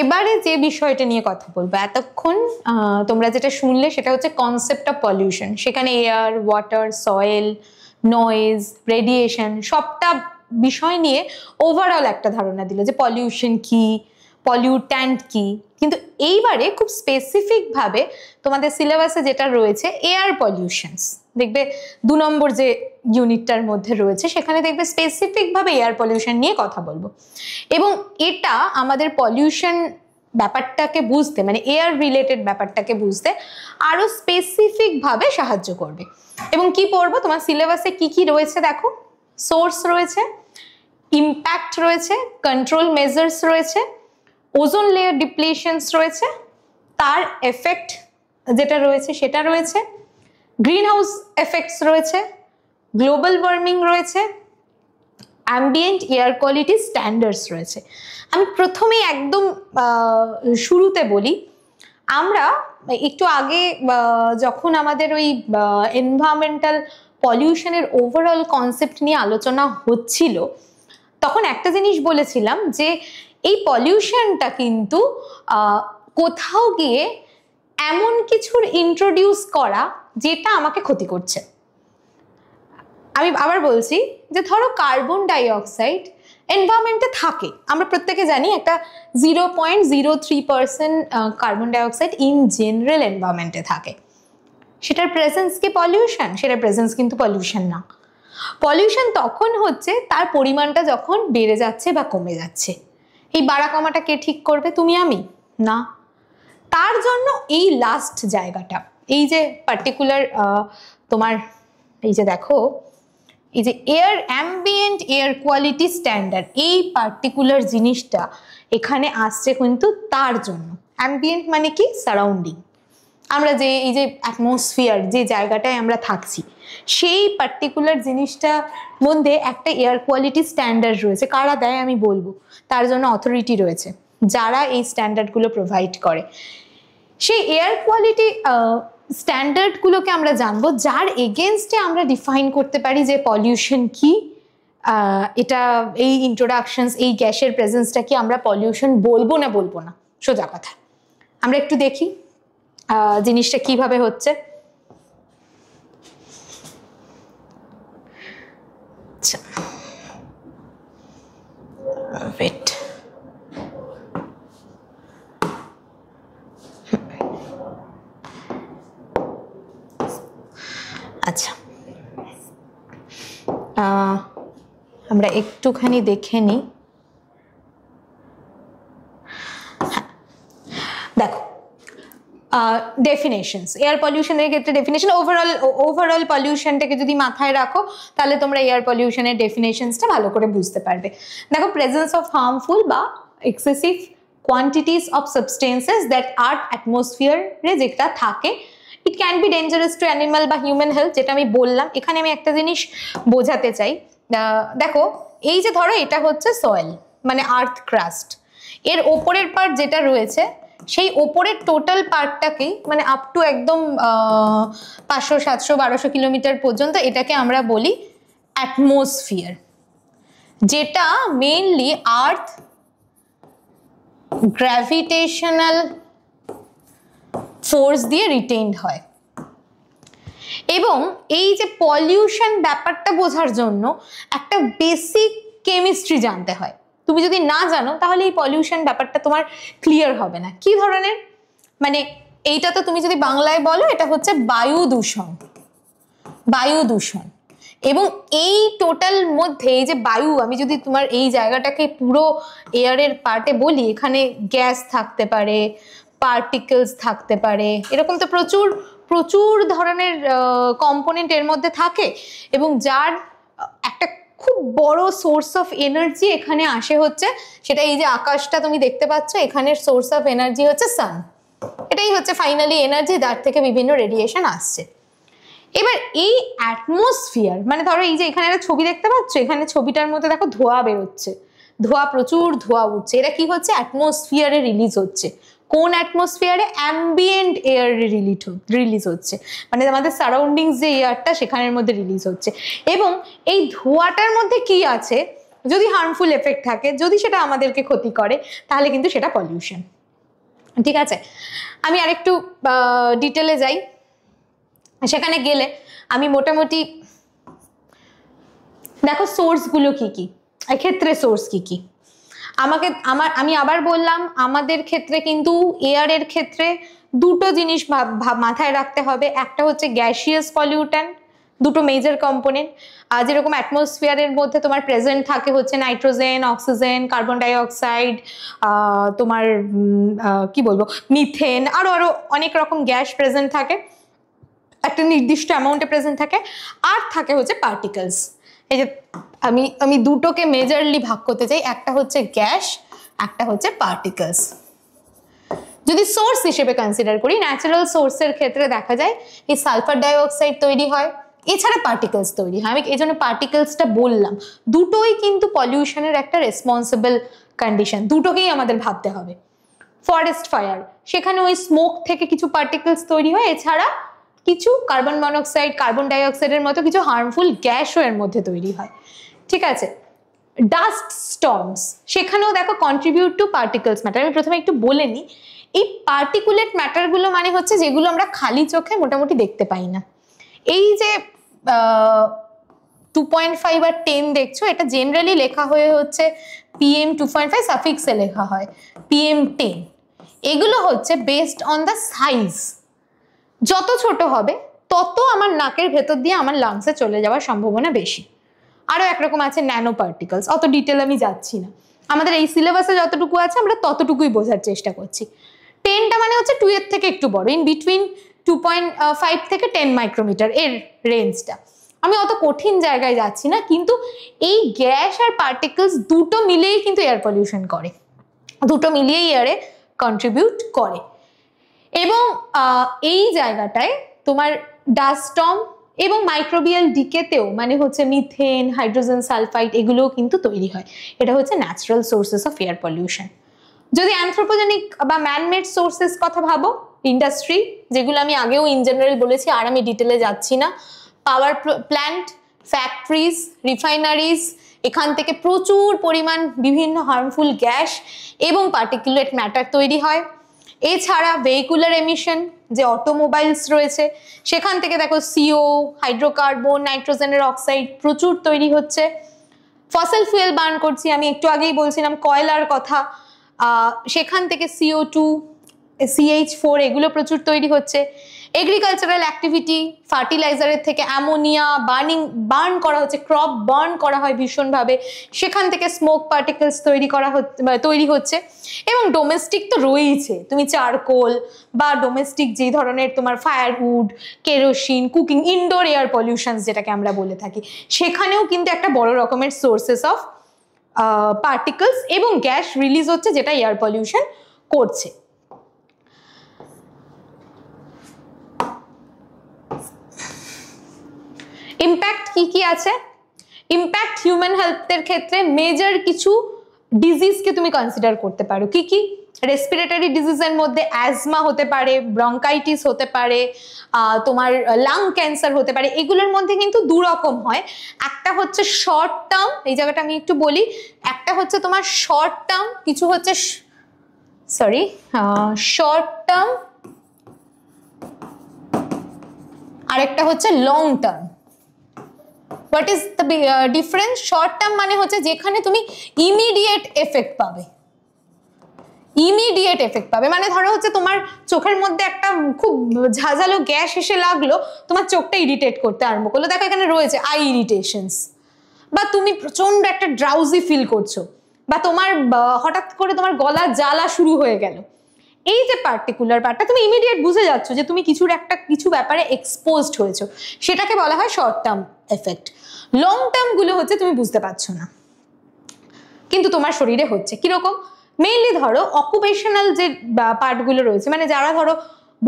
এবারে যে বিষয়টা নিয়ে কথা বলবো, এতক্ষণ তোমরা যেটা শুনলে সেটা হচ্ছে কনসেপ্ট অফ পলিউশন। সেখানে air, water, soil, noise, radiation সবটা বিষয় নিয়ে ওভারঅল একটা ধারণা দিল যে পলিউশন কি, পলিউট্যান্ট কি। কিন্তু এইবারে খুব স্পেসিফিক ভাবে তোমাদের সিলেবাসে যেটা রয়েছে এয়ার পলিউশনস, দেখবে 2 নম্বর যে ইউনিটটার মধ্যে রয়েছে সেখানে দেখবে স্পেসিফিক ভাবে এয়ার পলিউশন নিয়ে কথা বলবো। এবং এটা আমাদের পলিউশন ব্যাপারটাকে বুঝতে, মানে এয়ার রিলেটেড ব্যাপারটাকে বুঝতে আরো স্পেসিফিক ভাবে সাহায্য করবে। এবং কি পড়বো, তোমার সিলেবাসে কি কি রয়েছে দেখো। সোর্স রয়েছে, ইম্প্যাক্ট রয়েছে, কন্ট্রোল মেজার্স রয়েছে, ওজোন লেয়ার ডিপ্লিশনস রয়েছে, তার এফেক্ট যেটা রয়েছে সেটা রয়েছে, গ্রিন হাউস এফেক্টস রয়েছে, গ্লোবাল ওয়ার্মিং রয়েছে, অ্যাম্বিয়েন্ট এয়ার কোয়ালিটি স্ট্যান্ডার্ডস রয়েছে। আমি প্রথমেই একদম শুরুতে বলি, আমরা একটু আগে যখন আমাদের ওই এনভায়রনমেন্টাল পলিউশনের ওভারঅল কনসেপ্ট নিয়ে আলোচনা হচ্ছিল, তখন একটা জিনিস বলেছিলাম যে এই পলিউশনটা কিন্তু কোথাও গিয়ে এমন কিছুর ইন্ট্রোডিউস করা যেটা আমাকে ক্ষতি করছে। আমি আবার বলছি যে ধরো কার্বন ডাইঅক্সাইড এনভায়রনমেন্টে থাকে, আমরা প্রত্যেকে জানি একটা 0.03% কার্বন ডাইঅক্সাইড ইন জেনারেল এনভায়রনমেন্টে থাকে। সেটার প্রেজেন্স কি পলিউশন? সেটার প্রেজেন্স কিন্তু পলিউশন না। পলিউশন তখন হচ্ছে তার পরিমাণটা যখন বেড়ে যাচ্ছে বা কমে যাচ্ছে। এই বাড়া কমাটা কে ঠিক করবে? তুমি আমি না। তার জন্য এই লাস্ট জায়গাটা, এই যে পার্টিকুলার তোমার এই যে দেখো, এই যে air ambient air quality standard, এই পার্টিকুলার জিনিসটা এখানে আসছে কিন্তু তার জন্য। অ্যাম্বিয়েন্ট মানে কি? সারাউন্ডিং। আমরা যে এই যে অ্যাটমসফিয়ার, যে জায়গাটায় আমরা থাকছি, সেই পার্টিকুলার জিনিসটার মধ্যে একটা এয়ার কোয়ালিটি স্ট্যান্ডার্ড রয়েছে। কারা দেয় আমি বলবো, তার জন্য অথরিটি রয়েছে যারা এই স্ট্যান্ডার্ডগুলো প্রোভাইড করে। সেই এয়ার কোয়ালিটি স্ট্যান্ডার্ডগুলোকে আমরা জানবো, যার এগেনস্টে আমরা ডিফাইন করতে পারি যে পলিউশন কি। এটা এই ইন্ট্রোডাকশনস, এই গ্যাসের প্রেজেন্সটা কি আমরা পলিউশন বলবো না বলবো না, সোজা কথা। আমরা একটু দেখি জিনিসটা কিভাবে হচ্ছে। আচ্ছা, ওয়েট, আচ্ছা আমরা একটুখানি দেখে নিই। দেখো ডেফিনেশনস, এয়ার পলিউশনের ক্ষেত্রে ডেফিনেশন, ওভারঅল পলিউশনটাকে যদি মাথায় রাখো তাহলে তোমরা এয়ার পলিউশনের ডেফিনেশনসটা ভালো করে বুঝতে পারবে। দেখো, প্রেজেন্স অফ হার্মফুল বা excessive quantities of substances that are অ্যাটমসফিয়ারে যেটা থাকে, it can be dangerous to animal বা হিউম্যান হেলথ, যেটা আমি বললাম। এখানে আমি একটা জিনিস বোঝাতে চাই। দেখো, এই যে ধরো এটা হচ্ছে সয়েল, মানে আর্থ ক্রাস্ট, এর ওপরের পার্ট যেটা রয়েছে সেই ওপরের টোটাল পার্টটাকেই, মানে আপ টু একদম 500, 700, 1200 কিলোমিটার পর্যন্ত, এটাকে আমরা বলি অ্যাটমসফিয়ার, যেটা মেইনলি আর্থ গ্র্যাভিটেশনাল ফোর্স দিয়ে রিটেইনড হয়। এবং এই যে পলিউশন ব্যাপারটা বোঝার জন্য একটা বেসিক কেমিস্ট্রি জানতে হয়। তুমি যদি না জানো তাহলে এই পলিউশন ব্যাপারটা তোমার ক্লিয়ার হবে না। কি ধরনের? মানে এইটা তো তুমি যদি বাংলায় বলো, এটা হচ্ছে বায়ু দূষণ। বায়ু দূষণ। এবং এই টোটাল মধ্যে এই যে বায়ু, আমি যদি তোমার এই জায়গাটাকে পুরো এয়ারের পার্টে বলি, এখানে গ্যাস থাকতে পারে, পার্টিকেলস থাকতে পারে, এরকম তো প্রচুর প্রচুর ধরনের কম্পোনেন্ট এর মধ্যে থাকে। এবং যার একটা খুব বড় সোর্স অফ এনার্জি এখানে আসে হচ্ছে, সেটা এই যে আকাশটা তুমি দেখতে পাচ্ছ, এখানের সোর্স অফ এনার্জি হচ্ছে সান। এটাই হচ্ছে ফাইনালি এনার্জি, যার থেকে বিভিন্ন রেডিয়েশন আসছে। এবার এই অ্যাটমসফিয়ার, মানে ধরো এই যে এখানে একটা ছবি দেখতে পাচ্ছ, এখানে ছবিটার মধ্যে দেখো ধোঁয়া বেরোচ্ছে, ধোঁয়া, প্রচুর ধোঁয়া উঠছে। এটা কি হচ্ছে? অ্যাটমসফিয়ারে রিলিজ হচ্ছে। কোন অ্যাটমসফিয়ারে? অ্যাম্বিয়েন্ট এয়ারে রিলিজ হচ্ছে, মানে আমাদের সারাউন্ডিংস যে এয়ারটা সেখানের মধ্যে রিলিজ হচ্ছে। এবং এই ধোঁয়াটার মধ্যে কি আছে? যদি হার্মফুল এফেক্ট থাকে, যদি সেটা আমাদেরকে ক্ষতি করে, তাহলে কিন্তু সেটা পলিউশন। ঠিক আছে, আমি আরেকটু ডিটেলে যাই। সেখানে গেলে আমি মোটামুটি দেখো সোর্সগুলো কি কি, এক্ষেত্রে সোর্স কি কি আমি আবার বললাম, আমাদের ক্ষেত্রে কিন্তু এয়ারের ক্ষেত্রে দুটো জিনিস মাথায় রাখতে হবে। একটা হচ্ছে গ্যাসিয়াস পলিউট্যান্ট, দুটো মেজর কম্পোনেন্ট, যেরকম অ্যাটমসফিয়ারের মধ্যে তোমার প্রেজেন্ট থাকে হচ্ছে নাইট্রোজেন, অক্সিজেন, কার্বন ডাইঅক্সাইড, তোমার কি বলবো, মিথেন, আরো অনেক রকম গ্যাস প্রেজেন্ট থাকে, একটা নির্দিষ্ট অ্যামাউন্টে প্রেজেন্ট থাকে। আর থাকে হচ্ছে পার্টিকেলস। এই যে আমি দুটোকে মেজরলি ভাগ করতে চাই, একটা হচ্ছে গ্যাস, একটা হচ্ছে পার্টিকেলস। যদি সোর্স হিসেবে কনসিডার করি, ন্যাচারাল সোর্সের ক্ষেত্রে দেখা যায় এই সালফার ডাইঅক্সাইড তৈরি হয়, এছাড়া পার্টিকেলস তৈরি হয়। আমি এই জন্য পার্টিকেলসটা বললাম, দুটোই কিন্তু পলিউশনের একটা রেসপন্সিবল কন্ডিশন, দুটোকেই আমাদের ভাবতে হবে। ফরেস্ট ফায়ার, সেখানে ওই স্মোক থেকে কিছু পার্টিকেলস তৈরি হয়, এছাড়া কিছু কার্বন মনোক্সাইড, কার্বন ডাইঅক্সাইডের মতো কিছু হার্মফুল গ্যাসও এর মধ্যে তৈরি হয়। ঠিক আছে, ডাস্ট স্টর্মস, সেখানেও দেখো কন্ট্রিবিউট টু পার্টিকেলস ম্যাটার। আমি প্রথমে একটু বলে নিই, এই পার্টিকুলেট ম্যাটারগুলো মানে হচ্ছে যেগুলো আমরা খালি চোখে মোটামুটি দেখতে পাই না। এই যে 2.5 আর 10 দেখছো, এটা জেনারেলি লেখা হয়ে হচ্ছে PM 2.5 সাফিক্সে লেখা হয় PM 10। এগুলো হচ্ছে বেসড অন দ্য সাইজ, যত ছোট হবে তত আমার নাকের ভেতর দিয়ে আমার লাংসে চলে যাওয়ার সম্ভাবনা বেশি। আরো একরকম আছে ন্যানো পার্টিকেলস, অত ডিটেল আমি যাচ্ছি না, আমাদের এই সিলেবাসে যতটুকু আছে আমরা ততটুকুই বোঝার চেষ্টা করছি। 10টা মানে হচ্ছে 2 এর থেকে একটু বড়, ইন বিটুইন 2.5 থেকে 10 মাইক্রোমিটার এর রেঞ্জটা। আমি অত কঠিন জায়গায় যাচ্ছি না, কিন্তু এই গ্যাস আর পার্টিকেলস দুটো মিলেই কিন্তু এয়ার পলিউশন করে, দুটো মিলিয়েই এয়ারে কন্ট্রিবিউট করে। এবং এই জায়গাটায় তোমার ডাস্ট স্টর্ম এবং মাইক্রোবিয়াল ডিকেতেও মানে হচ্ছে মিথেন, হাইড্রোজেন সালফাইড, এগুলোও কিন্তু তৈরি হয়। এটা হচ্ছে natural sources of air pollution. যদি অ্যানথ্রোপোজেনিক বা ম্যানমেড সোর্সেস কথা ভাবো, ইন্ডাস্ট্রি, যেগুলো আমি আগেও ইন জেনারেল বলেছি, আর আমি ডিটেলে যাচ্ছি না, পাওয়ার প্ল্যান্ট, ফ্যাক্টরিজ, রিফাইনারিজ, এখান থেকে প্রচুর পরিমাণ বিভিন্ন হার্মফুল গ্যাস এবং পার্টিকুলেট ম্যাটার তৈরি হয়। এছাড়া ভেহিকুলার এমিশন, যে অটোমোবাইলস রয়েছে, সেখান থেকে দেখো CO, হাইড্রোকার্বন, নাইট্রোজেনের অক্সাইড প্রচুর তৈরি হচ্ছে। ফসিল ফুয়েল বার্ন করছি, আমি একটু আগেই বলছিলাম কয়লার কথা, সেখান থেকে CO2, CH4 এগুলো প্রচুর তৈরি হচ্ছে। এগ্রিকালচারাল অ্যাক্টিভিটি, ফার্টিলাইজারের থেকে অ্যামোনিয়া বার্ন করা হচ্ছে, ক্রপ বার্ন করা হয় ভীষণভাবে, সেখান থেকে স্মোক পার্টিকেলস তৈরি হচ্ছে। এবং ডোমেস্টিক তো রয়েইছে, তুমি চারকোল বা ডোমেস্টিক যেই ধরনের তোমার firewood, kerosene, cooking, indoor air pollution যেটাকে আমরা বলে থাকি, সেখানেও কিন্তু একটা বড় রকমের সোর্সেস অফ পার্টিকেলস এবং গ্যাস রিলিজ হচ্ছে, যেটা এয়ার পলিউশন করছে। ইম্প্যাক্ট কি কি আছে? ইম্প্যাক্ট হিউম্যান হেলথের ক্ষেত্রে মেজর কিছু ডিজিজকে তুমি কনসিডার করতে পারো। কি কি? রেসপিরেটরি ডিজিজের মধ্যে অ্যাজমা হতে পারে, ব্রঙ্কাইটিস হতে পারে, তোমার লাং ক্যান্সার হতে পারে। এগুলোর মধ্যে কিন্তু দু রকম হয়, একটা হচ্ছে শর্ট টার্ম, এই জায়গাটা আমি একটু বলি, একটা হচ্ছে তোমার শর্ট টার্ম, কিছু হচ্ছে শর্ট টার্ম, আরেকটা হচ্ছে long term. What is the difference? Short term মানে হচ্ছে যেখানে তুমি ইমিডিয়েট এফেক্ট পাবে, ইমিডিয়েট এফেক্ট পাবে মানে ধরো হচ্ছে তোমার চোখের মধ্যে একটা খুব ঝাঁঝালো গ্যাস এসে লাগলো, তোমার চোখটা ইরিটেট করতে আরম্ভ করলো, দেখো এখানে রয়েছে আই ইরিটেশনস, বা তুমি প্রচন্ড একটা ড্রাউজি ফিল করছো, বা তোমার হঠাৎ করে তোমার গলা জ্বালা শুরু হয়ে গেল। এই যে পার্টিকুলার পার্টটা তুমি ইমিডিয়েট বুঝে যাচ্ছ যে তুমি কিছু ব্যাপারে এক্সপোজড হয়েছো, সেটাকে বলা হয় short term effect. Long term গুলো হচ্ছে তুমি বুঝতে পারছো না কিন্তু তোমার শরীরে হচ্ছে। কিরকম? মেইনলি ধরো অকুপেশনাল যে পার্টগুলো রয়েছে, মানে যারা ধরো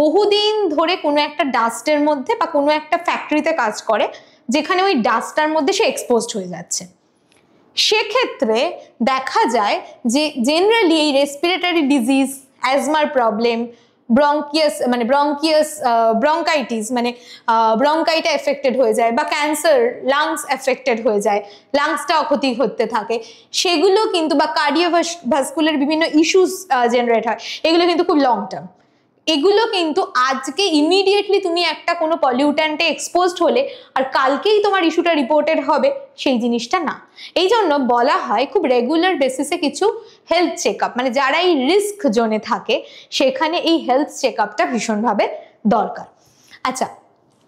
বহুদিন ধরে কোনো একটা ডাস্টের মধ্যে বা কোনো একটা ফ্যাক্টরিতে কাজ করে, যেখানে ওই ডাস্টার মধ্যে সে এক্সপোজড হয়ে যাচ্ছে, সেক্ষেত্রে দেখা যায় যে জেনারেলি এই রেসপিরেটরি ডিজিজ, অ্যাজমার প্রবলেম ব্রঙ্কাইটিস মানে ব্রঙ্কাইটা এফেক্টেড হয়ে যায়, বা ক্যান্সার, লাংস এফেক্টেড হয়ে যায়, লাংসটা ক্ষতি হতে থাকে, সেগুলো কিন্তু, বা কার্ডিওভাস্কুলার বিভিন্ন ইস্যুস জেনারেট হয়, এগুলো কিন্তু খুব লং টার্ম। এগুলো কিন্তু আজকে ইমিডিয়েটলি তুমি একটা কোনো পলিউট্যান্টে এক্সপোজড হলে আর কালকেই তোমার ইস্যুটা রিপোর্টেড হবে, সেই জিনিসটা না। এই জন্য বলা হয় খুব রেগুলার বেসিসে কিছু হেলথ চেক আপ, মানে যারা এই রিস্ক জোনে থাকে সেখানে এই হেলথ চেক আপটা ভীষণভাবে দরকার। আচ্ছা,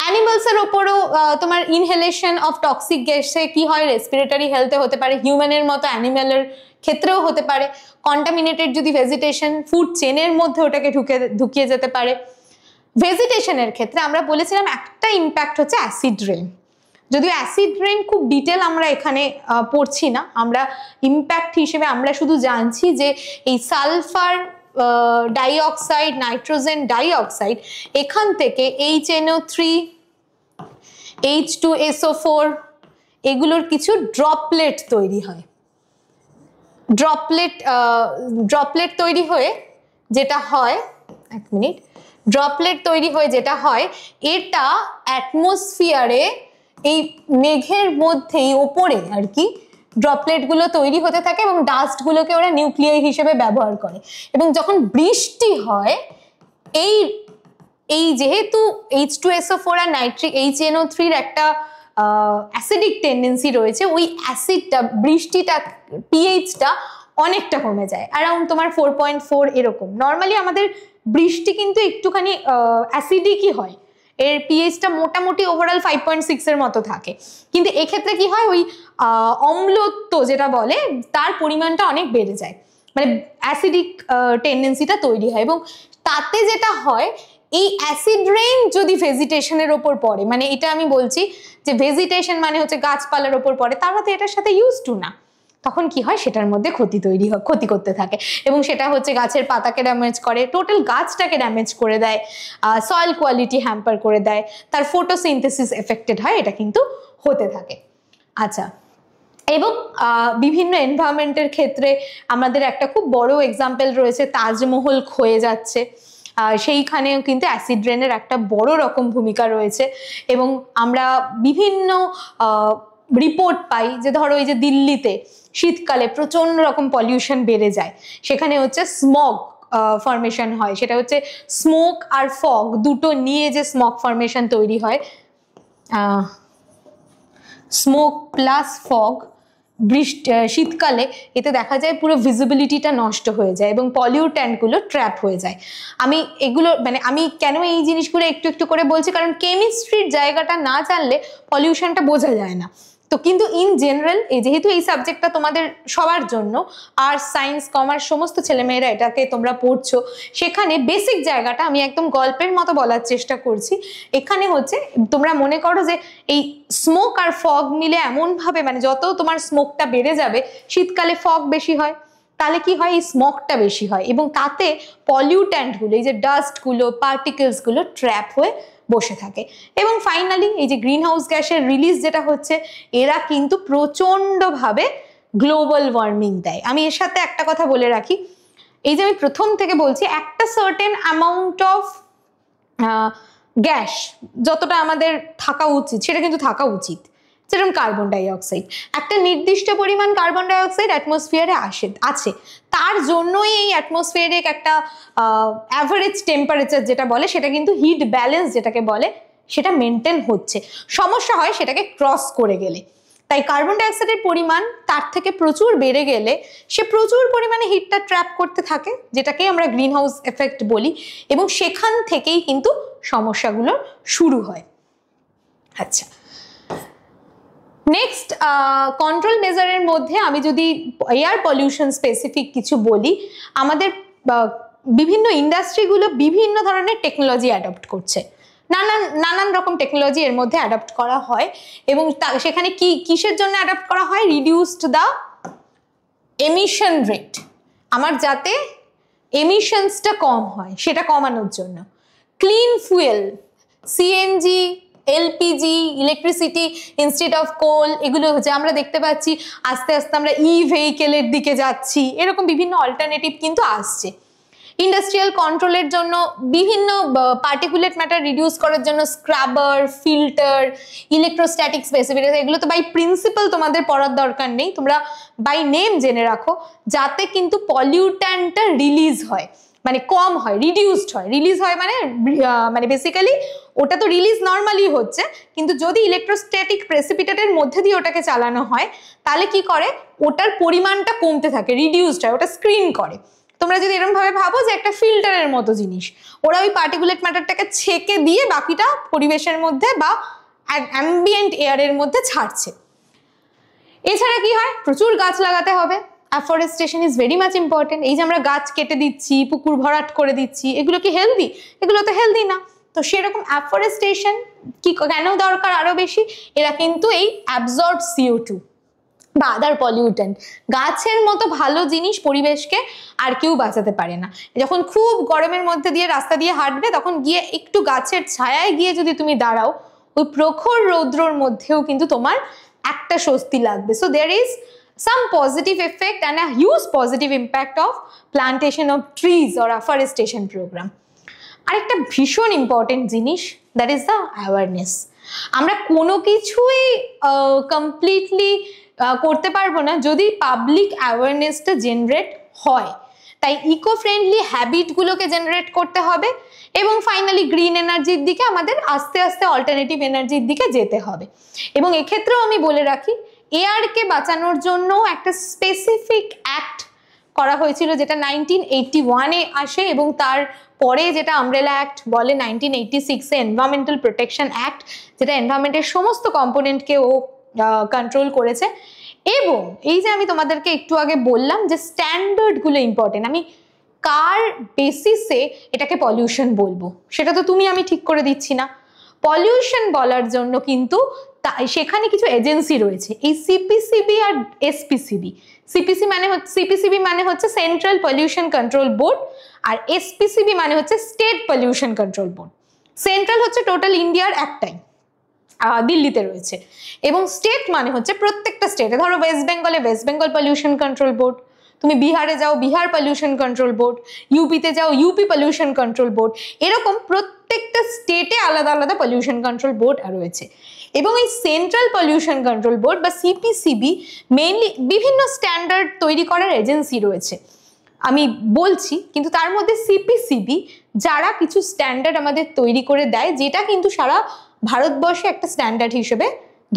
অ্যানিমালসের ওপরও তোমার ইনহেলেশন অফ টক্সিক গ্যাসে কি হয়, রেসপিরেটরি হেলথে হতে পারে, হিউম্যানের মতো অ্যানিম্যালের ক্ষেত্রেও হতে পারে, কন্টামিনেটেড যদি ভেজিটেশন ফুড চেনের মধ্যে ওটাকে ঢুকিয়ে যেতে পারে। ভেজিটেশনের ক্ষেত্রে আমরা বলেছিলাম একটা ইম্প্যাক্ট হচ্ছে অ্যাসিড রেন, যদিও অ্যাসিড রেন খুব ডিটেল আমরা এখানে পড়ছি না, আমরা ইম্প্যাক্ট হিসেবে আমরা শুধু জানছি যে এই সালফার ডাইঅক্সাইড, নাইট্রোজেন ডাইঅক্সাইড, এখান থেকে HNO3, H2SO4 এগুলোর কিছু ড্রপলেট তৈরি হয়। ড্রপলেট তৈরি হয়ে যেটা হয়, এক মিনিট, ড্রপলেট তৈরি হয়ে যেটা হয়, এটা অ্যাটমসফিয়ারে এই মেঘের মধ্যেই ওপরে আর কি ড্রপলেটগুলো তৈরি হতে থাকে এবং ডাস্টগুলোকে ওরা নিউক্লিয়াই হিসেবে ব্যবহার করে। এবং যখন বৃষ্টি হয়, এই যেহেতু H2SO4 আর HNO3 একটা অ্যাসিডিক টেন্ডেন্সি রয়েছে, ওই অ্যাসিডটা, বৃষ্টিটা, পিএইচটা অনেকটা কমে যায়, অ্যারাউন্ড তোমার 4.4 এরকম। নর্মালি আমাদের বৃষ্টি কিন্তু একটুখানি অ্যাসিডিকই হয়, এর পিএইচটা মোটামুটি ওভারঅল 5.6 এর মতো থাকে, কিন্তু এক্ষেত্রে কি হয়, ওই অম্লত্ব যেটা বলে তার পরিমাণটা অনেক বেড়ে যায়, মানে অ্যাসিডিক টেন্ডেন্সিটা তৈরি হয়। এবং তাতে যেটা হয়, এই অ্যাসিড রেইন যদি ভেজিটেশনের ওপর পড়ে, মানে এটা আমি বলছি যে ভেজিটেশন মানে হচ্ছে গাছপালার ওপর পড়ে, তারা তো এটার সাথে ইউজ টু না, তখন কি হয়, সেটার মধ্যে ক্ষতি করতে থাকে, এবং সেটা হচ্ছে গাছের পাতাকে ড্যামেজ করে, টোটাল গাছটাকে ড্যামেজ করে দেয়, সয়েল কোয়ালিটি হ্যাম্পার করে দেয়, তার ফটোসিনথেসিস এফেক্টেড হয়, এটা কিন্তু হতে থাকে। আচ্ছা, এবং বিভিন্ন এনভায়রনমেন্টের ক্ষেত্রে আমাদের একটা খুব বড় এক্সাম্পল রয়েছে, তাজমহল ক্ষয়ে যাচ্ছে, সেইখানেও কিন্তু অ্যাসিড রেনের একটা বড় রকম ভূমিকা রয়েছে। এবং আমরা বিভিন্ন রিপোর্ট পাই যে ধরো এই যে দিল্লিতে শীতকালে প্রচণ্ড রকম পলিউশন বেড়ে যায়, সেখানে হচ্ছে স্মগ ফর্মেশন হয়, সেটা হচ্ছে স্মোক আর ফগ দুটো নিয়ে যে স্মগ ফর্মেশন তৈরি হয়, স্মোক প্লাস ফগ শীতকালে, এতে দেখা যায় পুরো ভিজিবিলিটিটা নষ্ট হয়ে যায় এবং পলিউট্যান্টগুলো ট্র্যাপ হয়ে যায়। আমি এগুলো মানে আমি কেন এই জিনিসগুলো একটু একটু করে বলছি, কারণ কেমিস্ট্রির জায়গাটা না জানলে পলিউশনটা বোঝা যায় না। তো কিন্তু ইন জেনারেল যেহেতু এই সাবজেক্টটা তোমাদের সবার জন্য, আর্টস, সায়েন্স, কমার্স সমস্ত ছেলেমেয়েরা এটাকে তোমরা পড়ছো, সেখানে বেসিক জায়গাটা আমি একদম গল্পের মতো বলার চেষ্টা করছি। এখানে হচ্ছে তোমরা মনে করো যে এই স্মোক আর ফগ মিলে এমনভাবে, মানে যত তোমার স্মোকটা বেড়ে যাবে, শীতকালে ফগ বেশি হয়, তাহলে কি হয়, এই স্মগটা বেশি হয় এবং তাতে পলিউট্যান্টগুলো, এই যে ডাস্টগুলো, পার্টিকেলসগুলো ট্র্যাপ হয়ে বসে থাকে। এবং ফাইনালি এই যে গ্রিন হাউস গ্যাসের রিলিজ যেটা হচ্ছে, এরা কিন্তু প্রচণ্ডভাবে গ্লোবাল ওয়ার্মিং দেয়। আমি এর সাথে একটা কথা বলে রাখি, এই যে আমি প্রথম থেকে বলছি, একটা সার্টেন অ্যামাউন্ট অফ গ্যাস যতটা আমাদের থাকা উচিত সেটা কিন্তু থাকা উচিত, যেরকম কার্বন ডাইঅক্সাইড, একটা নির্দিষ্ট পরিমাণ কার্বন ডাইঅক্সাইড অ্যাটমসফিয়ারে আছে, তার জন্যই এই অ্যাটমসফিয়ারিক একটা অ্যাভারেজ টেম্পারেচার যেটা বলে, সেটা কিন্তু হিট ব্যালেন্স যেটাকে বলে, সেটা মেনটেন হচ্ছে। সমস্যা হয় সেটাকে ক্রস করে গেলে, তাই কার্বন ডাইঅক্সাইডের পরিমাণ তার থেকে প্রচুর বেড়ে গেলে সে প্রচুর পরিমাণে হিটটা ট্র্যাপ করতে থাকে, যেটাকে আমরা গ্রিন হাউস এফেক্ট বলি, এবং সেখান থেকেই কিন্তু সমস্যাগুলো শুরু হয়। আচ্ছা, নেক্সট কন্ট্রোল মেজারের মধ্যে আমি যদি এয়ার পলিউশন স্পেসিফিক কিছু বলি, আমাদের বিভিন্ন ইন্ডাস্ট্রিগুলো বিভিন্ন ধরনের টেকনোলজি অ্যাডপ্ট করছে, নানান রকম টেকনোলজি এর মধ্যে অ্যাডপ্ট করা হয়, এবং সেখানে কিসের জন্য অ্যাডপ্ট করা হয়, রিডিউসড দ্য এমিশন রেট, আমার যাতে এমিশনসটা কম হয় সেটা কমানোর জন্য। Clean fuel, CNG, LPG, electricity instead of coal, এগুলো হচ্ছে আমরা দেখতে পাচ্ছি আস্তে আস্তে আমরা ভেহিকেলের দিকে যাচ্ছি, এরকম বিভিন্ন অল্টারনেটিভ কিন্তু আসছে। ইন্ডাস্ট্রিয়াল কন্ট্রোলের জন্য বিভিন্ন পার্টিকুলেট ম্যাটার রিডিউস করার জন্য স্ক্রাবার, ফিল্টার, ইলেকট্রোস্ট্যাটিক স্পেসিফিকেশন, এগুলো তো বাই প্রিন্সিপাল তোমাদের পড়ার দরকার নেই, তোমরা বাই নেম জেনে রাখো, যাতে কিন্তু পলিউট্যান্টটা রিলিজ হয়, মানে কম হয়, রিডিউসড হয়। রিলিজ হয় মানে বেসিক্যালি ওটা তো রিলিজ নর্মালি হচ্ছে, কিন্তু যদি ইলেকট্রোস্ট্যাটিক প্রেসিপিটেটের মধ্যে দিয়ে ওটাকে চালানো হয় তাহলে কি করে, ওটার পরিমাণটা কমতে থাকে, রিডিউসড হয়, ওটা স্ক্রিন করে। তোমরা যদি এরকম ভাবে ভাবো যে একটা ফিল্টারের মতো জিনিস, ওরা ওই পার্টিকুলেট ম্যাটারটাকে ছেঁকে দিয়ে বাকিটা পরিবেশের মধ্যে বা অ্যাম্বিয়েন্ট এয়ারের মধ্যে ছাড়ছে। এছাড়া কি হয়, প্রচুর গাছ লাগাতে হবে। Afforestation is very much important. এই যে আমরা গাছ কেটে দিচ্ছি, পুকুর ভরাট করে দিচ্ছি, এগুলো কি হেলদি? এগুলো তো হেলদি না। তো সেরকম অ্যাফরেস্টেশন কি কেন দরকার আরো বেশি, এরা কিন্তু এই অ্যাবজর্ব CO2 বা আদার পলিউটেন্ট, গাছের মতো ভালো জিনিস পরিবেশকে আর কেউ বাঁচাতে পারে না। যখন খুব গরমের মধ্যে দিয়ে রাস্তা দিয়ে হাঁটবে, তখন গিয়ে একটু গাছের ছায়ায় গিয়ে যদি তুমি দাঁড়াও, ওই প্রখর রৌদ্রর মধ্যেও কিন্তু তোমার একটা স্বস্তি লাগবে। So there is some positive effect and a huge positive impact of plantation of trees or afforestation program. আরেকটা ভীষণ ইম্পর্টেন্ট জিনিস, দ্যাট ইজ দ্য অ্যাওয়ারনেস। আমরা কোনো কিছুই কমপ্লিটলি করতে পারবো না যদি পাবলিক অ্যাওয়ারনেসটা জেনারেট হয়। তাই ইকো ফ্রেন্ডলি হ্যাবিটগুলোকে জেনারেট করতে হবে এবং ফাইনালি গ্রিন এনার্জির দিকে আমাদের আস্তে আস্তে অল্টারনেটিভ এনার্জির দিকে যেতে হবে। এবং এক্ষেত্রেও আমি বলে রাখি, এয়ারকে বাঁচানোর জন্য একটা স্পেসিফিক অ্যাক্ট করা হয়েছিল, যেটা 1981-এ আসে, এবং তার পরে যেটা আমব্রেলা অ্যাক্ট বলে 1986-এ এনভায়রনমেন্টাল প্রোটেকশন অ্যাক্ট, যেটা এনভায়রনমেন্টের সমস্ত কম্পোনেন্টকে ও কন্ট্রোল করেছে। এবং এই যে আমি তোমাদেরকে একটু আগে বললাম যে স্ট্যান্ডার্ডগুলো ইম্পর্টেন্ট, আমি কার বেসিসে এটাকে পলিউশন বলবো সেটা তো তুমি আমি ঠিক করে দিচ্ছি না। পলিউশন বলার জন্য কিন্তু সেখানে কিছু এজেন্সি রয়েছে, এই সিপিসিবি আর এসপিসিবি। সিপিসিবি মানে হচ্ছে সেন্ট্রাল পলিউশন কন্ট্রোল বোর্ড, আর এসপিসিবি মানে হচ্ছে state pollution control board. Central হচ্ছে টোটাল ইন্ডিয়ার একটাই, দিল্লিতে রয়েছে, এবং স্টেট মানে হচ্ছে প্রত্যেকটা স্টেটে, ধরো ওয়েস্ট বেঙ্গলে West Bengal pollution control board, তুমি বিহারে যাও বিহার পলিউশন কন্ট্রোল বোর্ড, ইউপিতে যাও ইউপি পলিউশন কন্ট্রোল বোর্ড, এরকম প্রত্যেকটা স্টেটে আলাদা আলাদা পলিউশন কন্ট্রোল বোর্ড রয়েছে। এবং এই সেন্ট্রাল পলিউশন কন্ট্রোল বোর্ড বা সিপিসিবি মেইনলি বিভিন্ন স্ট্যান্ডার্ড তৈরি করার এজেন্সি রয়েছে, আমি বলছি, কিন্তু তার মধ্যে সিপিসিবি যারা কিছু স্ট্যান্ডার্ড আমাদের তৈরি করে দেয়, যেটা কিন্তু সারা ভারতবর্ষে একটা স্ট্যান্ডার্ড হিসেবে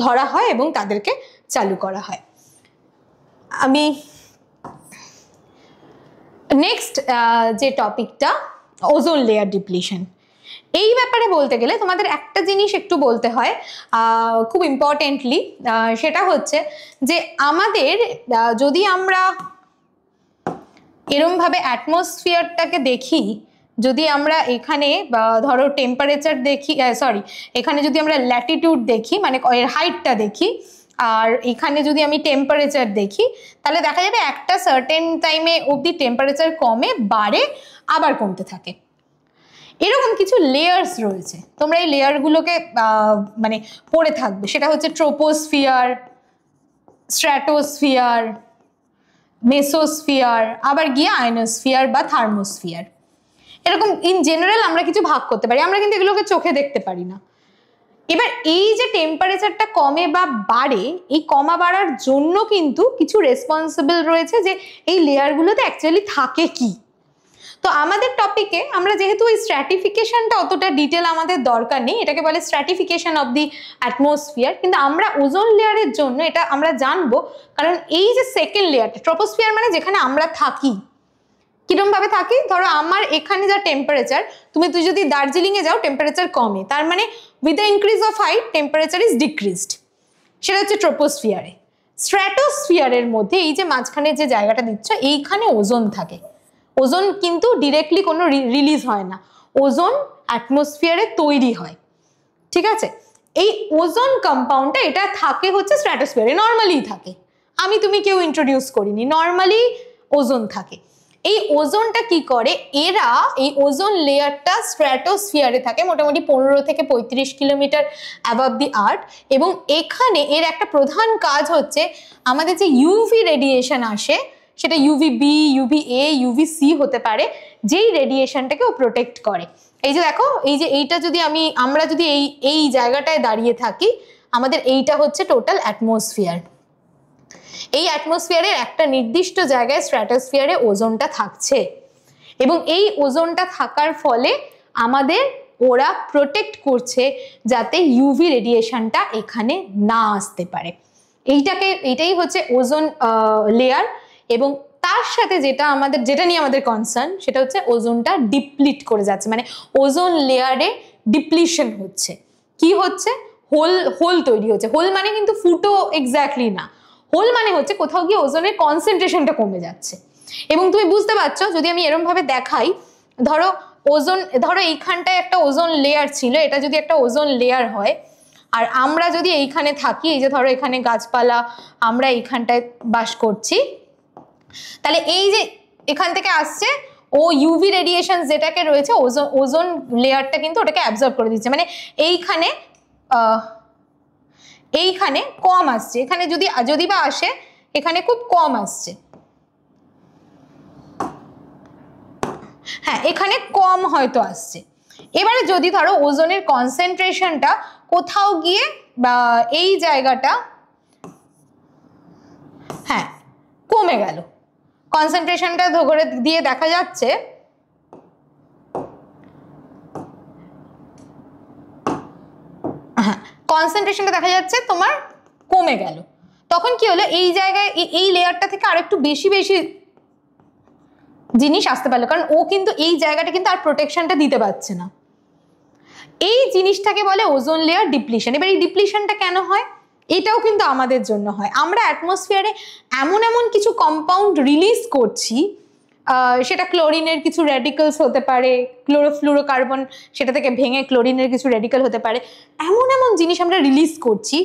ধরা হয় এবং তাদেরকে চালু করা হয়। আমি নেক্সট যে টপিকটা, ওজোন লেয়ার ডিপ্লিশন, এই ব্যাপারে বলতে গেলে তোমাদের একটা জিনিস একটু বলতে হয় খুব ইম্পর্টেন্টলি, সেটা হচ্ছে যে আমাদের যদি আমরা এরমভাবে অ্যাটমসফিয়ারটাকে দেখি, যদি আমরা এখানে ধরো টেম্পারেচার দেখি, এখানে যদি আমরা ল্যাটিটিউড দেখি, মানে এর হাইটটা দেখি, আর এখানে যদি আমি টেম্পারেচার দেখি, তাহলে দেখা যাবে একটা সার্টেন টাইমে অবধি টেম্পারেচার কমে, বাড়ে, আবার কমতে থাকে। এরকম কিছু লেয়ার্স রয়েছে, তোমরা এই লেয়ারগুলোকে মানে পড়ে থাকবে। সেটা হচ্ছে ট্রোপোস্ফিয়ার, স্ট্র্যাটোস্ফিয়ার, মেসোস্ফিয়ার, আবার গিয়ে আয়নোস্ফিয়ার বা থার্মোস্ফিয়ার। এরকম ইন জেনারেল আমরা কিছু ভাগ করতে পারি, আমরা কিন্তু এগুলোকে চোখে দেখতে পারি না। এবার এই যে টেম্পারেচারটা কমে বা বাড়ে, এই কমা বাড়ার জন্য কিন্তু কিছু রেসপন্সিবল রয়েছে যে এই লেয়ারগুলোতে অ্যাকচুয়ালি থাকে কি। তো আমাদের টপিকে আমরা যেহেতু এই স্ট্র্যাটিফিকেশনটা অতটা ডিটেল আমাদের দরকার নেই, এটাকে বলে স্ট্র্যাটিফিকেশন অফ দি অ্যাটমসফিয়ার, কিন্তু আমরা ওজোন লেয়ারের জন্য এটা আমরা জানবো, কারণ এই যে সেকেন্ড লেয়ারটা, ট্রোপোস্ফিয়ার মানে যেখানে আমরা থাকি, কিরম ভাবে থাকি, ধরো আমার এখানে যা টেম্পারেচার, তুই যদি দার্জিলিংয়ে যাও টেম্পারেচার কমে, তার মানে with the increase of height temperature is decreased, সেটা হচ্ছে ট্রোপোস্ফিয়ারে। স্ট্র্যাটোস্ফিয়ারের মধ্যে এই যে মাঝখানে যে জায়গাটা দিচ্ছ, এইখানে ওজোন থাকে। ওজোন কিন্তু ডিরেক্টলি কোনো রিলিজ হয় না, ওজোন অ্যাটমসফিয়ারে তৈরি হয়, ঠিক আছে। এই ওজোন কম্পাউন্ডটা এটা থাকে হচ্ছে স্ট্র্যাটোস্ফিয়ারে, নর্মালি থাকে, আমি তুমি কেউ ইন্ট্রোডিউস করিনি, নর্মালি ওজোন থাকে। এই ওজোনটা কি করে, এরা এই ওজোন লেয়ারটা স্ট্র্যাটোস্ফিয়ারে থাকে মোটামুটি 15 থেকে 35 কিলোমিটার অ্যাবভ দি আর্থ, এবং এখানে এর একটা প্রধান কাজ হচ্ছে আমাদের যে ইউভি রেডিয়েশন আসে সেটা ইউভিবি, ইউভিএ, ইউভিসি হতে পারে, যেই রেডিয়েশনটাকে ও প্রোটেক্ট করে। এই যে দেখো, এই যে এইটা যদি আমরা যদি এই জায়গাটায় দাঁড়িয়ে থাকি, আমাদের এইটা হচ্ছে টোটাল অ্যাটমসফিয়ার। এই অ্যাটমসফিয়ারের একটা নির্দিষ্ট জায়গায় স্ট্র্যাটোস্ফিয়ারে ওজোনটা থাকছে, এবং এই ওজোনটা থাকার ফলে আমাদের ওরা প্রোটেক্ট করছে যাতে ইউভি রেডিয়েশনটা এখানে না আসতে পারে। এইটাই হচ্ছে ওজোন লেয়ার। এবং তার সাথে যেটা নিয়ে আমাদের কনসার্ন, সেটা হচ্ছে ওজোনটা ডিপ্লিট করে যাচ্ছে, মানে ওজোন লেয়ারে ডিপ্লিশন হচ্ছে। কি হচ্ছে? হোল তৈরি হচ্ছে। হোল মানে কিন্তু ফুটো এক্স্যাক্টলি না, হোল মানে হচ্ছে কোথাও গিয়ে ওজনের কনসেন্ট্রেশনটা কমে যাচ্ছে। এবং তুমি বুঝতে পারছো, যদি আমি এরকম ভাবে দেখাই, ধরো এইখানটায় একটা ওজোন লেয়ার ছিল, এটা যদি একটা ওজোন লেয়ার হয়, আর আমরা যদি এইখানে থাকি, এই যে ধরো এখানে গাছপালা, আমরা এইখানটায় বাস করছি, তাহলে এই যে এখান থেকে আসছে ও ইউভি রেডিয়েশন যেটাকে রয়েছে, ওজোন লেয়ারটা কিন্তু ওটাকে অ্যাবজর্ব করে দিচ্ছে। মানে এইখানে কম আসছে, এখানে যদি বা আসে, এখানে খুব কম আসছে। হ্যাঁ, এখানে কম হয়তো আসছে। এবারে যদি ধরো ওজনের কনসেন্ট্রেশনটা কোথাও গিয়ে বা এই জায়গাটা হ্যাঁ কমে গেল, কনসেন্ট্রেশনটা ধরে দিয়ে দেখা যাচ্ছে কনসেন্ট্রেশনটা দেখা যাচ্ছে তোমার কমে গেল, তখন কি হলো, এই জায়গায় এই লেয়ারটা থেকে আর একটু বেশি জিনিস আসতে পারলো, কারণ ও কিন্তু এই জায়গাটা কিন্তু আর প্রোটেকশনটা দিতে পারছে না। এই জিনিসটাকে বলে ওজোন লেয়ার ডিপ্লিশন। এবার এই ডিপ্লিশনটা কেন হয়? এটাও কিন্তু আমাদের জন্য হয়। আমরা অ্যাটমসফিয়ারে এমন কিছু কম্পাউন্ড রিলিজ করছি, সেটা ক্লোরিনের কিছু র্যাডিক্যালস হতে পারে, ক্লোরোফ্লুরোকার্বন সেটা থেকে ভেঙে ক্লোরিনের কিছু র্যাডিক্যাল হতে পারে, এমন জিনিস আমরা রিলিজ করছি,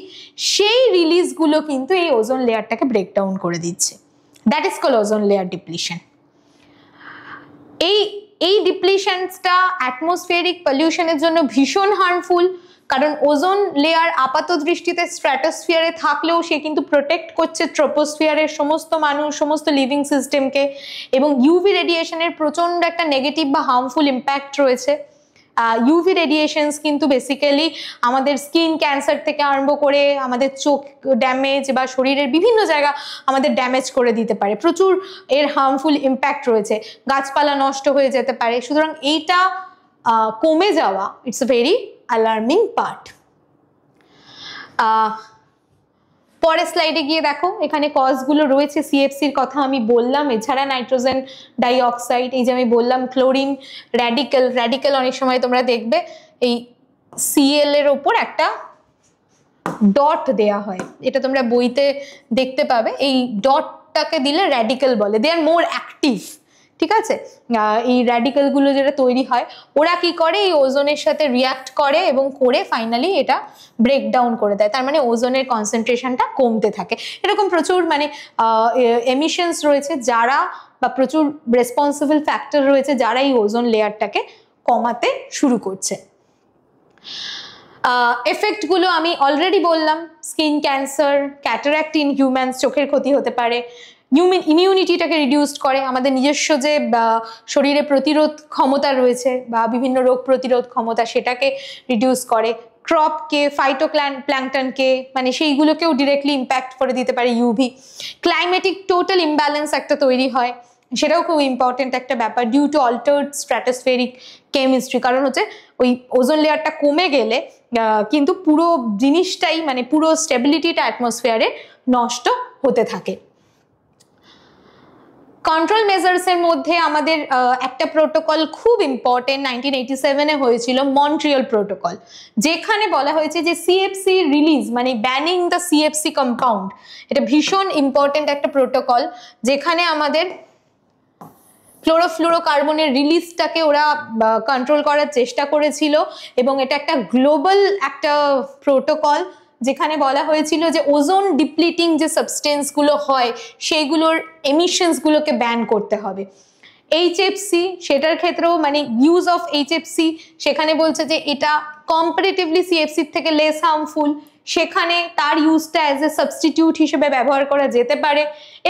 সেই রিলিজগুলো কিন্তু এই ওজোন লেয়ারটাকে ব্রেকডাউন করে দিচ্ছে। That is called ozone layer depletion. এই ডিপ্লিশনসটা অ্যাটমসফিয়ারিক পলিউশনের জন্য ভীষণ হার্মফুল, কারণ ওজোন লেয়ার আপাত দৃষ্টিতে স্ট্র্যাটোস্ফিয়ারে থাকলেও সে কিন্তু প্রোটেক্ট করছে ট্রোপোস্ফিয়ারের সমস্ত মানুষ, সমস্ত লিভিং সিস্টেমকে, এবং ইউভি রেডিয়েশনের প্রচণ্ড একটা নেগেটিভ বা হার্মফুল ইম্প্যাক্ট রয়েছে। ইউভি রেডিয়েশনস কিন্তু বেসিক্যালি আমাদের স্কিন ক্যান্সার থেকে আরম্ভ করে আমাদের চোখ ড্যামেজ বা শরীরের বিভিন্ন জায়গা আমাদের ড্যামেজ করে দিতে পারে, প্রচুর এর হার্মফুল ইম্প্যাক্ট রয়েছে, গাছপালা নষ্ট হয়ে যেতে পারে। সুতরাং এইটা কমে যাওয়া, it's a very alarming part. পরের স্লাইডে গিয়ে দেখো, এখানে কজগুলো রয়েছে। সিএফসির কথা আমি বললাম, এছাড়া নাইট্রোজেন ডাইঅক্সাইড, এই যে আমি বললাম ক্লোরিন র্যাডিক্যাল অনেক সময় তোমরা দেখবে এই সিএল এর ওপর একটা ডট দেয়া হয়, এটা তোমরা বইতে দেখতে পাবে। এই ডটটাকে দিলে র্যাডিক্যাল বলে, দে আর মোর অ্যাক্টিভ। ঠিক আছে, এই র্যাডিক্যালগুলো যেটা তৈরি হয়, ওরা কি করে, এই ওজোনের সাথে রিয়াক্ট করে এবং করে ফাইনালি এটা ব্রেকডাউন করে দেয়। তার মানে ওজোনের কনসেন্ট্রেশনটা কমতে থাকে। এরকম প্রচুর মানে এমিশনস রয়েছে যারা, বা প্রচুর রেসপন্সিবল ফ্যাক্টর রয়েছে যারা এই ওজোন লেয়ারটাকে কমাতে শুরু করছে। এফেক্টগুলো আমি অলরেডি বললাম, skin cancer, cataract in humans, চোখের ক্ষতি হতে পারে, ইমিউনিটিটাকে রিডিউসড করে, আমাদের নিজস্ব যে শরীরে প্রতিরোধ ক্ষমতা রয়েছে বা বিভিন্ন রোগ প্রতিরোধ ক্ষমতা সেটাকে রিডিউস করে, ক্রপকে, প্ল্যাঙ্কটনকে মানে সেইগুলোকেও ডিরেক্টলি ইম্প্যাক্ট করে দিতে পারে ইউভি। ক্লাইমেটিক টোটাল ইমব্যালেন্স একটা তৈরি হয়, সেটাও খুব ইম্পর্টেন্ট একটা ব্যাপার, ডিউ টু অল্টার্ড স্ট্র্যাটোস্ফেরিক কেমিস্ট্রি। কারণ হচ্ছে ওই ওজোন লেয়ারটা কমে গেলে কিন্তু পুরো জিনিসটাই মানে পুরো স্টেবিলিটিটা অ্যাটমসফিয়ারে নষ্ট হতে থাকে। কন্ট্রোল মেজার্সের মধ্যে আমাদের একটা প্রোটোকল খুব ইম্পর্টেন্ট 1987-এ হয়েছিল, মন্ট্রিয়াল প্রোটোকল, যেখানে বলা হয়েছে যে সিএফসি রিলিজ মানে ব্যানিং দ্য সিএফসি কম্পাউন্ড, এটা ভীষণ ইম্পর্টেন্ট একটা প্রোটোকল, যেখানে আমাদের ক্লোরোফ্লুরোকার্বনের রিলিজটাকে ওরা কন্ট্রোল করার চেষ্টা করেছিল। এবং এটা একটা গ্লোবাল একটা প্রোটোকল, যেখানে বলা হয়েছিল যে ওজোন ডিপ্লিটিং যে সাবস্টেন্সগুলো হয় সেইগুলোর এমিশনসগুলোকে ব্যান করতে হবে। এইচএফসি সেটার ক্ষেত্রেও মানে ইউজ অফ এইচএফসি, সেখানে বলছে যে এটা কম্পারেটিভলি সিএফসির থেকে লেস হার্মফুল, সেখানে তার ইউজটা অ্যাজ এ সাবস্টিটিউট হিসেবে ব্যবহার করা যেতে পারে,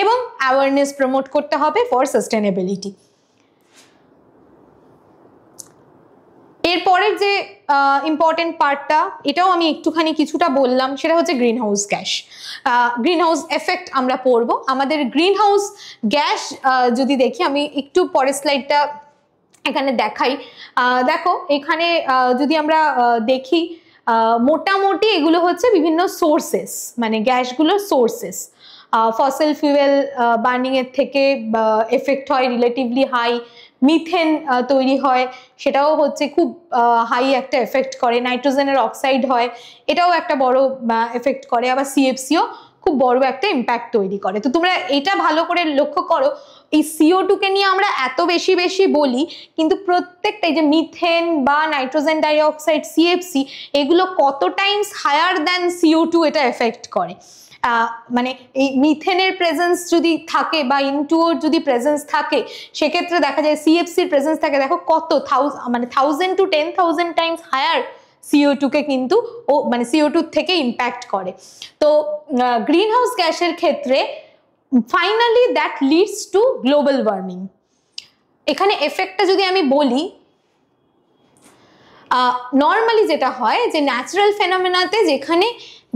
এবং অ্যাওয়ারনেস প্রমোট করতে হবে ফর সাস্টেনেবিলিটি। এরপরের যে ইম্পর্টেন্ট পার্টটা, এটাও আমি একটুখানি কিছুটা বললাম, সেটা হচ্ছে green house gas, green house effect আমরা পড়বো। আমাদের গ্রিন হাউস গ্যাস যদি দেখি, আমি একটু পরের স্লাইডটা এখানে দেখাই। দেখো এখানে যদি আমরা দেখি, মোটামুটি এগুলো হচ্ছে বিভিন্ন সোর্সেস, মানে গ্যাসগুলোর সোর্সেস। ফসিল ফুয়েল বার্নিং এর থেকে এফেক্ট হয় রিলেটিভলি হাই, মিথেন তৈরি হয়, সেটাও হচ্ছে খুব হাই একটা এফেক্ট করে, নাইট্রোজেনের অক্সাইড হয়, এটাও একটা বড় এফেক্ট করে, আবার সিএফসিও খুব বড় একটা ইম্প্যাক্ট তৈরি করে। তো তোমরা এটা ভালো করে লক্ষ্য করো, এই CO2 কে নিয়ে আমরা এত বেশি বলি, কিন্তু প্রত্যেকটা এই যে মিথেন বা নাইট্রোজেন ডাইঅক্সাইড, সিএফসি, এগুলো কত টাইমস হায়ার দ্যান CO2 এটা এফেক্ট করে। মানে এই মিথেনের প্রেজেন্স যদি থাকে বা ইনটুওর যদি প্রেজেন্স থাকে, সেক্ষেত্রে দেখা যায় সিএফসির প্রেজেন্স থাকে, দেখো কত 1000 to 10,000 টাইমস হায়ার CO2 কে কিন্তু মানে CO2 থেকে ইম্প্যাক্ট করে। তো গ্রিন হাউস গ্যাসের ক্ষেত্রে finally that leads to global warming. এখানে এফেক্টটা যদি আমি বলি, নর্মালি যেটা হয় যে ন্যাচারাল ফেনোমেনাতে যেখানে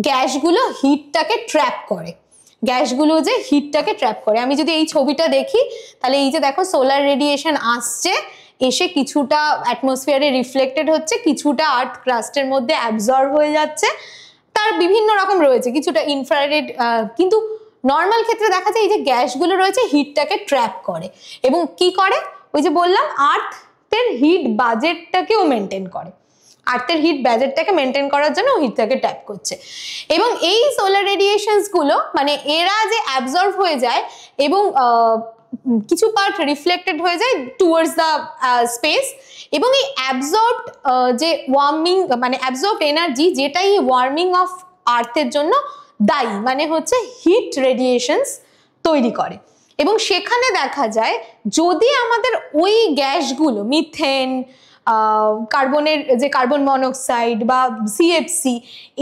গ্যাসগুলো হিটটাকে ট্র্যাপ করে, গ্যাসগুলো যে হিটটাকে ট্র্যাপ করে, আমি যদি এই ছবিটা দেখি, তাহলে এই যে দেখো সোলার রেডিয়েশন আসছে, এসে কিছুটা অ্যাটমসফিয়ারে রিফ্লেক্টেড হচ্ছে, কিছুটা আর্থ ক্রাস্টের মধ্যে অ্যাবজর্ব হয়ে যাচ্ছে, তার বিভিন্ন রকম রয়েছে, কিছুটা ইনফ্রারেড, কিন্তু নর্মাল ক্ষেত্রে দেখা যায় এই যে গ্যাসগুলো রয়েছে হিটটাকে ট্র্যাপ করে, এবং কি করে, ওই যে বললাম আর্থের হিট বাজেটটাকেও মেনটেন করে, আর্থের হিট বাজেটটাকে মেনটেন করার জন্য হিটটাকে ট্যাপ করছে। এবং এই সোলার রেডিয়েশনস গুলো মানে এরা যে অ্যাবজর্ব হয়ে যায় এবং কিছু পার্ট রিফ্লেক্টেড হয়ে যায় টুয়ার্ডস দ্য স্পেস, এবং এই অ্যাবজর্বড যে ওয়ার্মিং মানে অ্যাবজর্বড এনার্জি, যেটাই ওয়ার্মিং অফ আর্থের জন্য দায়ী, মানে হচ্ছে হিট রেডিয়েশনস তৈরি করে। এবং সেখানে দেখা যায় যদি আমাদের ওই গ্যাসগুলো মিথেন, কার্বনের যে কার্বন মনোক্সাইড বা সিএফসি,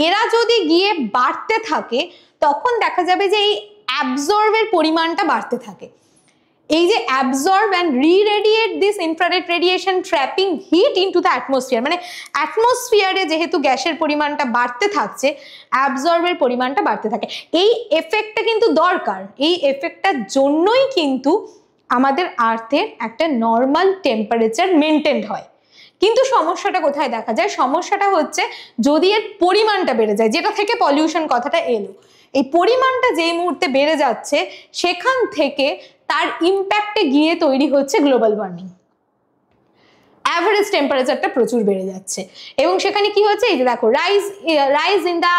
এরা যদি গিয়ে বাড়তে থাকে, তখন দেখা যাবে যে এই অ্যাবজর্বের পরিমাণটা বাড়তে থাকে। এই যে absorb and reradiate this infrared radiation trapping heat into the atmosphere, মানে অ্যাটমসফিয়ারে যেহেতু গ্যাসের পরিমাণটা বাড়তে থাকছে, অ্যাবজর্বের পরিমাণটা বাড়তে থাকে। এই এফেক্টটা কিন্তু দরকার, এই এফেক্টটার জন্যই কিন্তু আমাদের আর্থের একটা নর্মাল টেম্পারেচার মেনটেন হয়। কিন্তু সমস্যাটা কোথায় দেখা যায়, সমস্যাটা হচ্ছে যদি এর পরিমাণটা বেড়ে যায়, যেটা থেকে পলিউশন কথাটা এলো, এই পরিমাণটা যেই মুহূর্তে বেড়ে যাচ্ছে, সেখান থেকে তার ইম্প্যাক্টে গিয়ে তৈরি হচ্ছে গ্লোবাল ওয়ার্মিং। অ্যাভারেজ টেম্পারেচারটা প্রচুর বেড়ে যাচ্ছে, এবং সেখানে কি হচ্ছে, এই যে দেখো rise in the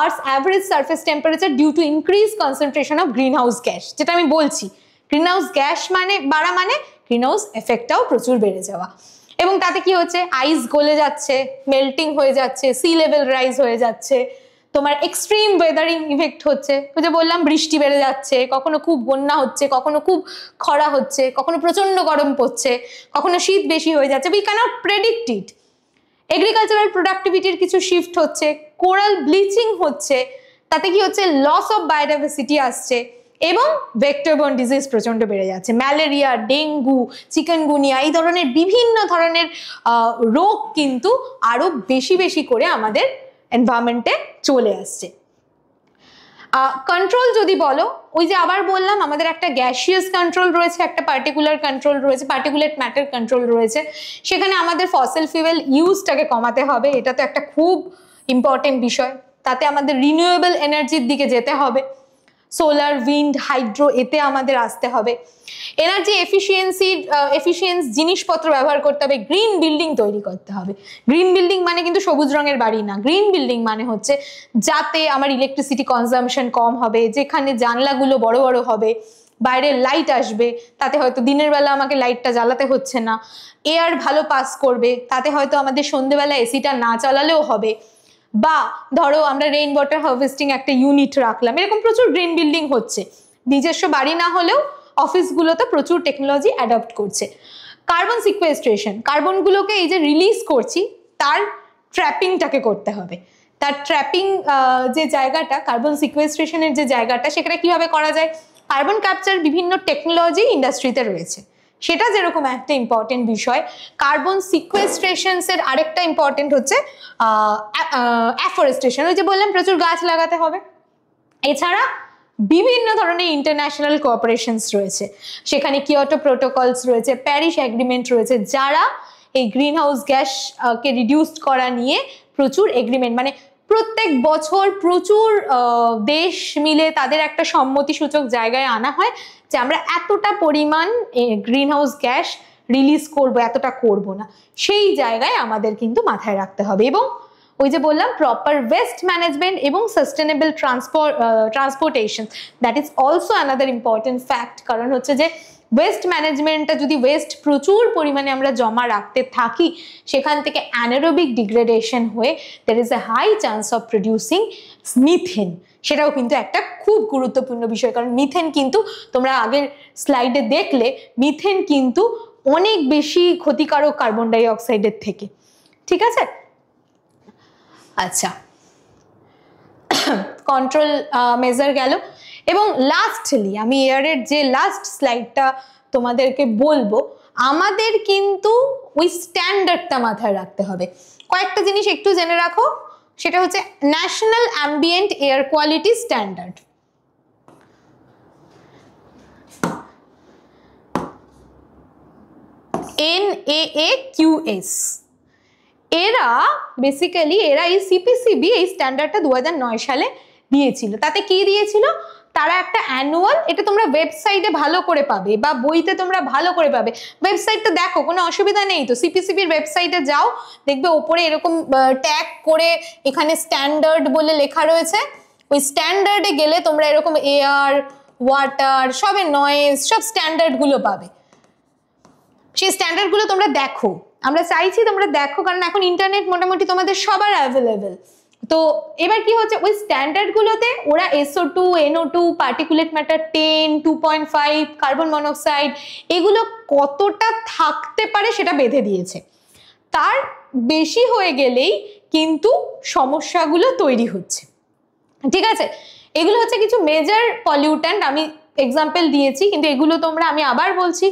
earth's average surface temperature due to increase concentration of greenhouse gas, যেটা আমি বলছি গ্রিন হাউস গ্যাস মানে বাড়া, মানে গ্রিন হাউস এফেক্টটাও প্রচুর বেড়ে যাওয়া। এবং তাতে কি হচ্ছে, আইস গলে যাচ্ছে, মেল্টিং হয়ে যাচ্ছে, সি লেভেল রাইজ হয়ে যাচ্ছে, তোমার এক্সট্রিম ওয়েদারিং ইফেক্ট হচ্ছে, যে বললাম বৃষ্টি বেড়ে যাচ্ছে, কখনো খুব বন্যা হচ্ছে, কখনো খুব খরা হচ্ছে, কখনো প্রচন্ড গরম পড়ছে, কখনো শীত বেশি হয়ে যাচ্ছে, we can't predict it. Agricultural প্রোডাক্টিভিটির কিছু শিফট হচ্ছে, কোরাল ব্লিচিং হচ্ছে, তাতে কি হচ্ছে, লস অফ বায়োডাইভার্সিটি আসছে, এবং ভেক্টরবোর্ন ডিজিজ প্রচন্ড বেড়ে যাচ্ছে, ম্যালেরিয়া, ডেঙ্গু, চিকেনগুনিয়া, এই ধরনের বিভিন্ন ধরনের রোগ কিন্তু আরো বেশি করে আমাদের এনভায়রনমেন্টে চলে আসছে। কন্ট্রোল যদি বলো, ওই যে আবার বললাম আমাদের একটা গ্যাসিয়াস কন্ট্রোল রয়েছে, একটা পার্টিকুলার কন্ট্রোল রয়েছে, পার্টিকুলেট ম্যাটার কন্ট্রোল রয়েছে, সেখানে আমাদের ফসিল ফুয়েল ইউজটাকে কমাতে হবে, এটা তো একটা খুব ইম্পর্টেন্ট বিষয়। তাতে আমাদের রিনিউয়েবল এনার্জির দিকে যেতে হবে, সোলার, উইন্ড, হাইড্রো, এতে আমাদের আসতে হবে। এনার্জি এফিসিয়েন্স জিনিসপত্র ব্যবহার করতে হবে, গ্রিন বিল্ডিং তৈরি করতে হবে। গ্রিন বিল্ডিং মানে কিন্তু সবুজ রঙের বাড়ি না, গ্রিন বিল্ডিং মানে হচ্ছে যাতে আমার ইলেকট্রিসিটি কনজাম্পশন কম হবে, যেখানে জানলাগুলো বড় বড় হবে, বাইরের লাইট আসবে, তাতে হয়তো দিনের বেলা আমাকে লাইটটা জ্বালাতে হচ্ছে না, এয়ার ভালো পাস করবে, তাতে হয়তো আমাদের সন্ধ্যেবেলা এসিটা না চালালেও হবে, বা ধরো আমরা রেইন ওয়াটার হারভেস্টিং একটা ইউনিট রাখলাম, এরকম প্রচুর গ্রিন বিল্ডিং হচ্ছে। নিজস্ব বাড়ি না হলেও অফিসগুলোতে প্রচুর টেকনোলজি অ্যাডপ্ট করছে। কার্বন সিকুয়েস্ট্রেশন, কার্বনগুলোকে এই যে রিলিজ করছি, তার ট্র্যাপিংটাকে করতে হবে, তার ট্র্যাপিং যে জায়গাটা, কার্বন সিকুয়েস্ট্রেশনের যে জায়গাটা, সেখানে কিভাবে করা যায়, কার্বন ক্যাপচার বিভিন্ন টেকনোলজি ইন্ডাস্ট্রিতে রয়েছে, সেটা যেরকম একটা ইম্পর্টেন্ট বিষয়, কার্বন সিকুয়েস্ট্রেশনসের আরেকটা ইম্পর্টেন্ট হচ্ছে অ্যাফরেস্টেশন। ওই যে বললাম প্রচুর গাছ লাগাতে হবে। এছাড়া বিভিন্ন ধরনের ইন্টারন্যাশনাল কোঅপারেশনস রয়েছে, সেখানে কিয়োটো প্রোটোকলস রয়েছে, প্যারিস এগ্রিমেন্ট রয়েছে, যারা এই গ্রিন হাউস গ্যাসকে রিডিউস করা নিয়ে প্রচুর এগ্রিমেন্ট, মানে প্রত্যেক বছর প্রচুর দেশ মিলে তাদের একটা সম্মতিসূচক জায়গায় আনা হয় যে আমরা এতটা পরিমাণ গ্রিন হাউস গ্যাস রিলিজ করব, এতটা করব না, সেই জায়গায় আমাদের কিন্তু মাথায় রাখতে হবে। এবং ওই যে বললাম প্রপার ওয়েস্ট ম্যানেজমেন্ট এবং sustainable transportation, that is also another important fact. কারণ হচ্ছে যে ওয়েস্ট ম্যানেজমেন্টটা যদি ওয়েস্ট প্রচুর পরিমাণে আমরা জমা রাখতে থাকি, সেখান থেকে অ্যানারোবিক ডিগ্রেডেশন হয়ে there is a high chance of producing methane. সেটাও কিন্তু একটা খুব গুরুত্বপূর্ণ বিষয়, কারণ মিথেন কিন্তু তোমরা আগের স্লাইডে দেখলে মিথেন কিন্তু অনেক বেশি ক্ষতিকারক কার্বন ডাই অক্সাইডের থেকে। ঠিক আছে, আচ্ছা, কন্ট্রোল মেজার গেল। এবং লাস্টলি আমি এয়ারের যে লাস্ট স্লাইডটা তোমাদেরকে বলবো, আমাদের কিন্তু ওই স্ট্যান্ডার্ডটা মাথায় রাখতে হবে। কয়েকটা জিনিস একটু জেনে রাখো, সেটা হচ্ছে national ambient air quality standard, NAAQS। এরা বেসিক্যালি এই সিপিসিবি এই স্ট্যান্ডার্ডটা 2009 সালে দিয়েছিল। তাতে কি দিয়েছিল, তারা একটা অ্যানুয়াল, এটা তোমরা ওয়েবসাইটে ভালো করে পাবে বা বইতে তোমরা ভালো করে পাবে, ওয়েবসাইটটা দেখো কোনো অসুবিধা নেই। তো সিপিসিবির ওয়েবসাইটে যাও, দেখবে ওপরে এরকম ট্যাগ করে এখানে স্ট্যান্ডার্ড বলে লেখা রয়েছে। ওই স্ট্যান্ডার্ডে গেলে তোমরা এরকম এয়ার, ওয়াটার, সবের নয়েজ, সব স্ট্যান্ডার্ডগুলো পাবে। সেই স্ট্যান্ডার্ডগুলো তোমরা দেখো, আমরা চাইছি তোমরা দেখো, কারণ এখন ইন্টারনেট মোটামুটি তোমাদের সবার অ্যাভেলেবেল। তো এবার কি হচ্ছে, ওই স্ট্যান্ডার্ডগুলোতে ওরা SO2, NO2, particulate matter 10, 2.5, carbon monoxide, এগুলো কতটা থাকতে পারে সেটা বেঁধে দিয়েছে। তার বেশি হয়ে গেলেই কিন্তু সমস্যাগুলো তৈরি হচ্ছে। ঠিক আছে, এগুলো হচ্ছে কিছু মেজর পলিউট্যান্ট, আমি এক্সাম্পল দিয়েছি, কিন্তু এগুলো তোমরা, আমি আবার বলছি,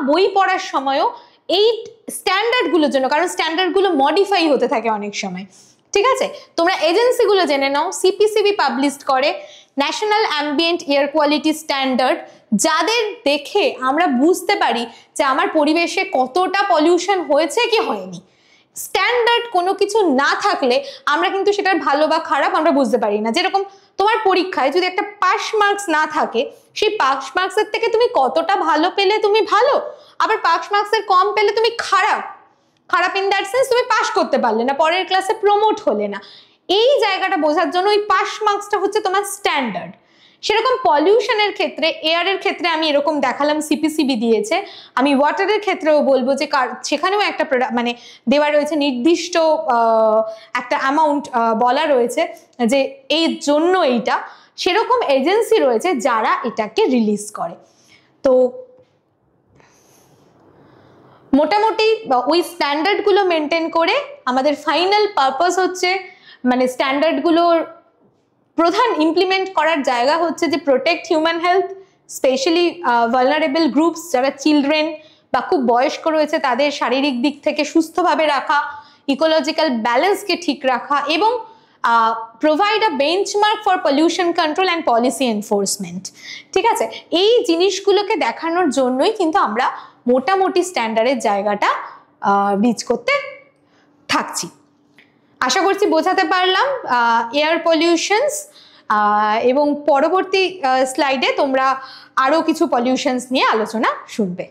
বই পড়ার সময়ও এই স্ট্যান্ডার্ডগুলোর জন্য, কারণ স্ট্যান্ডার্ডগুলো মডিফাই হতে থাকে অনেক সময়। ঠিক আছে, তোমরা এজেন্সিগুলো জেনে নাও। সিপিসিবি পাবলিশ করে national ambient air quality standard, যাদের দেখে আমরা বুঝতে পারি যে আমার পরিবেশে কতটা পলিউশন হয়েছে কি হয়নি। স্ট্যান্ডার্ড কোনো কিছু না থাকলে আমরা কিন্তু সেটার ভালো বা খারাপ আমরা বুঝতে পারি না। যেরকম তোমার পরীক্ষায় যদি একটা পাস মার্কস না থাকে, সেই পাস মার্কসের থেকে তুমি কতটা ভালো পেলে তুমি ভালো, আবার পাস মার্কসের কম পেলে তুমি খারাপ ইন দ্যাট সেন্স তুমি পাস করতে পারলে না, পরের ক্লাসে প্রমোট হলে না। এই জায়গাটা বোঝার জন্য ওই পাস মার্কসটা হচ্ছে তোমার স্ট্যান্ডার্ড। সেরকম পলিউশনের ক্ষেত্রে, এয়ারের ক্ষেত্রে আমি এরকম দেখালাম সিপিসিবি দিয়েছে, আমি ওয়াটারের ক্ষেত্রেও বলবো যে সেখানেও একটা মানে দেওয়া রয়েছে, নির্দিষ্ট একটা অ্যামাউন্ট বলা রয়েছে যে এই জন্য এইটা, সেরকম এজেন্সি রয়েছে যারা এটাকে রিলিজ করে। তো মোটামুটি ওই স্ট্যান্ডার্ডগুলো মেনটেন করে আমাদের ফাইনাল পারপাস হচ্ছে, মানে স্ট্যান্ডার্ডগুলোর প্রধান ইমপ্লিমেন্ট করার জায়গা হচ্ছে যে protect human health, specially vulnerable groups যারা চিলড্রেন বা খুব বয়স্ক রয়েছে তাদের শারীরিক দিক থেকে সুস্থভাবে রাখা, ইকোলজিক্যাল ব্যালেন্সকে ঠিক রাখা, এবং provide a benchmark for pollution control and policy enforcement. ঠিক আছে, এই জিনিসগুলোকে দেখানোর জন্যই কিন্তু আমরা মোটামুটি স্ট্যান্ডার্ডের জায়গাটা রিচ করতে থাকছি। আশা করছি বোঝাতে পারলাম এয়ার পলিউশনস, এবং পরবর্তী স্লাইডে তোমরা আরও কিছু পলিউশনস নিয়ে আলোচনা শুনবে।